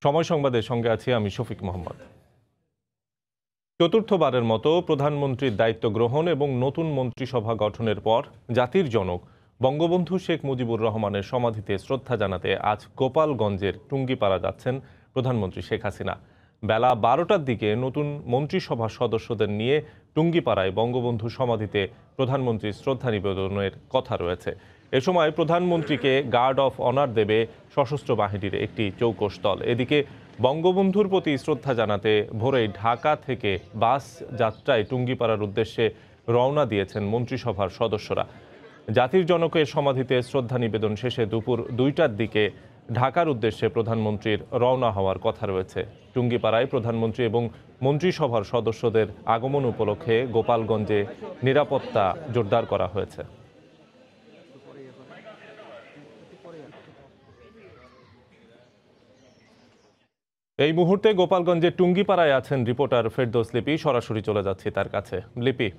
সময় সংবাদের সঙ্গে আছি আমি শফিক মোহাম্মদ। চতুর্থবারের মতো প্রধানমন্ত্রীর দায়িত্ব গ্রহণ এবং নতুন মন্ত্রিসভা গঠনের পর জাতির জনক বঙ্গবন্ধু শেখ মুজিবুর রহমানের সমাধিতে শ্রদ্ধা জানাতে আজ গোপালগঞ্জের টুঙ্গিপাড়া যাচ্ছেন প্রধানমন্ত্রী শেখ হাসিনা। বেলা 12টার দিকে নতুন মন্ত্রিসভার সদস্যদের নিয়ে টুঙ্গিপাড়ায় বঙ্গবন্ধু সমাধিতে প্রধানমন্ত্রীর শ্রদ্ধা নিবেদনের কথা রয়েছে। এ সময় প্রধানমন্ত্রীকে গার্ড অফ অনার দেবে সশস্ত্র বাহিনীর একটি চৌকস দল। এদিকে বঙ্গবন্ধুর প্রতি শ্রদ্ধা জানাতে ভোরেই ঢাকা থেকে বাস যাত্রায় টুঙ্গিপাড়ার উদ্দেশ্যে রওনা দিয়েছেন মন্ত্রিসভার সদস্যরা। জাতির জনকের সমাধিতে শ্রদ্ধা নিবেদন শেষে দুপুর 2টার দিকে ঢাকার উদ্দেশ্যে প্রধানমন্ত্রীর রওনা হওয়ার কথা রয়েছে। টুঙ্গিপাড়ায় প্রধানমন্ত্রী এবং মন্ত্রিসভার সদস্যদের আগমন উপলক্ষে গোপালগঞ্জে নিরাপত্তা জোরদার করা হয়েছে। এই মুহূর্তে গোপালগঞ্জের টুঙ্গিপাড়ায় আছেন রিপোর্টার ফেরদৌস লিপি। সরাসরি চলে যাচ্ছি তার কাছে। লিপি।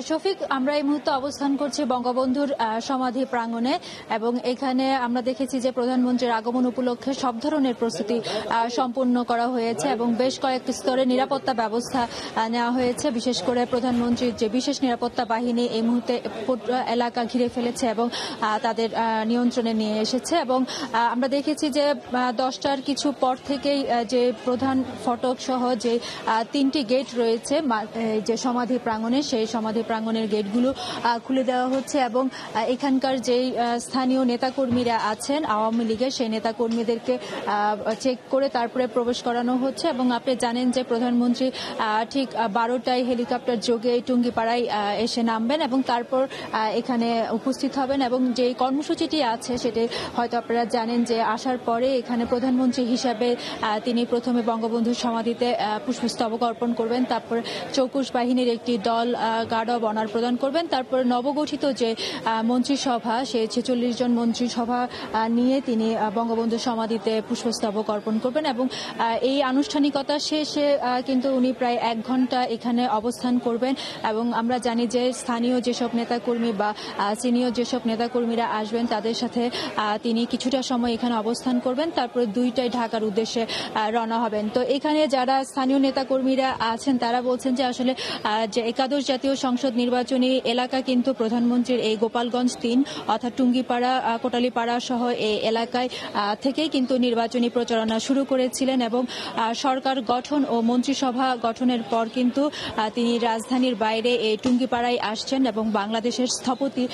শফিক, আমরা এই মুহূর্তে অবস্থান করছি বঙ্গবন্ধুর সমাধি প্রাঙ্গণে এবং এখানে আমরা দেখেছি যে প্রধানমন্ত্রীর আগমন উপলক্ষে সব ধরনের প্রস্তুতি সম্পূর্ণ করা হয়েছে এবং বেশ কয়েকটি স্তরে নিরাপত্তা ব্যবস্থা নেওয়া হয়েছে। বিশেষ করে প্রধানমন্ত্রীর যে বিশেষ নিরাপত্তা বাহিনী এই মুহূর্তে এলাকা ঘিরে ফেলেছে এবং তাদের নিয়ন্ত্রণে নিয়ে এসেছে এবং আমরা দেখেছি যে 10টার কিছু পর থেকেই যে প্রধান ফটক সহ যে 3টি গেট রয়েছে যে সমাধি প্রাঙ্গণে, সেই সমাধি প্রাঙ্গণের গেটগুলো খুলে দেওয়া হচ্ছে এবং এখানকার যে স্থানীয় নেতাকর্মীরা আছেন আওয়ামী লীগের, সেই নেতাকর্মীদেরকে চেক করে তারপরে প্রবেশ করানো হচ্ছে এবং আপনি জানেন যে প্রধানমন্ত্রী ঠিক 12টায় হেলিকপ্টার যোগে টুঙ্গিপাড়ায় এসে নামবেন এবং তারপর এখানে উপস্থিত হবেন এবং যে কর্মসূচিটি আছে সেটি হয়তো আপনারা জানেন যে আসার পরে এখানে প্রধানমন্ত্রী হিসাবে তিনি প্রথমে বঙ্গবন্ধুর সমাধিতে পুষ্পস্তবক অর্পণ করবেন, তারপর চৌকস বাহিনীর একটি দল গার্ড অব অনার প্রদান করবেন, তারপর নবগঠিত যে মন্ত্রিসভা সেই 46 জন মন্ত্রিসভা নিয়ে তিনি বঙ্গবন্ধু সমাধিতে পুষ্পস্তবক অর্পণ করবেন এবং এই আনুষ্ঠানিকতা শেষে কিন্তু উনি প্রায় 1 ঘন্টা এখানে অবস্থান করবেন এবং আমরা জানি যে স্থানীয় যেসব নেতাকর্মী বা সিনিয়র যেসব নেতাকর্মীরা আসবেন তাদের সাথে তিনি কিছুটা সময় এখানে অবস্থান করবেন, তারপর 2টায় ঢাকার উদ্দেশ্যে রওনা হবেন। তো এখানে যারা স্থানীয় নেতাকর্মীরা আছেন তারা বলছেন যে আসলে যে একাদশ জাতীয় সংসদ নির্বাচনী এলাকা কিন্তু প্রধানমন্ত্রীর এই গোপালগঞ্জ 3 অর্থাৎ টুঙ্গিপাড়া, কোটালীপাড়া সহ এই এলাকায় থেকেই কিন্তু নির্বাচনী প্রচারণা শুরু করেছিলেন এবং সরকার গঠন ও মন্ত্রিসভা গঠনের পর কিন্তু তিনি রাজধানীর বাইরে এই টুঙ্গিপাড়ায় আসছেন এবং বাংলাদেশের স্থপতি,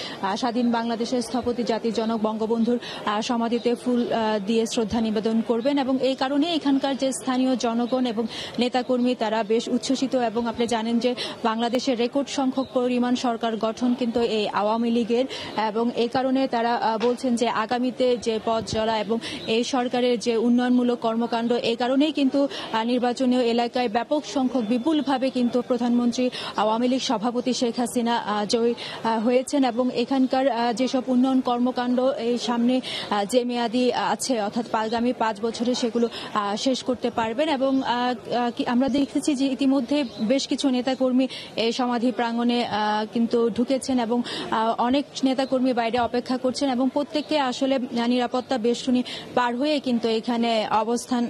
স্বাধীন বাংলাদেশের স্থপতি জাতির জনক বঙ্গবন্ধুর সমাধিতে ফুল দিয়ে শ্রদ্ধা নিবেদন করবেন এবং এই কারণে এখানকার যে স্থানীয় জনগণ এবং নেতাকর্মী তারা বেশ উচ্ছ্বসিত এবং আপনি জানেন যে বাংলাদেশের রেকর্ড সংখ্যক পরিমাণ সরকার গঠন কিন্তু এই আওয়ামী লীগের এবং এই কারণে তারা বলছেন যে আগামীতে যে পথ চলা এবং এই সরকারের যে উন্নয়নমূলক কর্মকাণ্ড, এই কারণেই কিন্তু নির্বাচনীয় এলাকায় ব্যাপক সংখ্যক বিপুলভাবে কিন্তু প্রধানমন্ত্রী আওয়ামী লীগ সভাপতি শেখ হাসিনা জয়ী হয়েছেন এবং এখানকার যেসব উন্নয়ন কর্মকাণ্ড এই সামনে যে মেয়াদি আছে অর্থাৎ আগামী 5 বছরে সেগুলো শেষ করতে পারবেন এবং আমরা দেখেছি যে ইতিমধ্যে বেশ কিছু নেতাকর্মী এই সমাধি প্রাঙ্গণে কিন্তু ঢুকেছেন এবং অনেক নেতাকর্মী বাইরে অপেক্ষা করছেন এবং প্রত্যেককে আসলে নিরাপত্তা বেষ্টনী পার হয়ে কিন্তু এখানে অবস্থান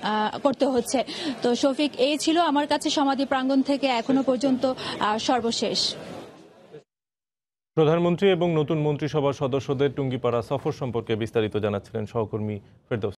করতে হচ্ছে। তো শফিক, এই ছিল আমার কাছে সমাধি প্রাঙ্গণ থেকে এখনো পর্যন্ত সর্বশেষ। প্রধানমন্ত্রী এবং নতুন মন্ত্রিসভার সদস্যদের টুঙ্গিপাড়া সফর সম্পর্কে বিস্তারিত জানাচ্ছিলেন সহকর্মী ফেরদৌস।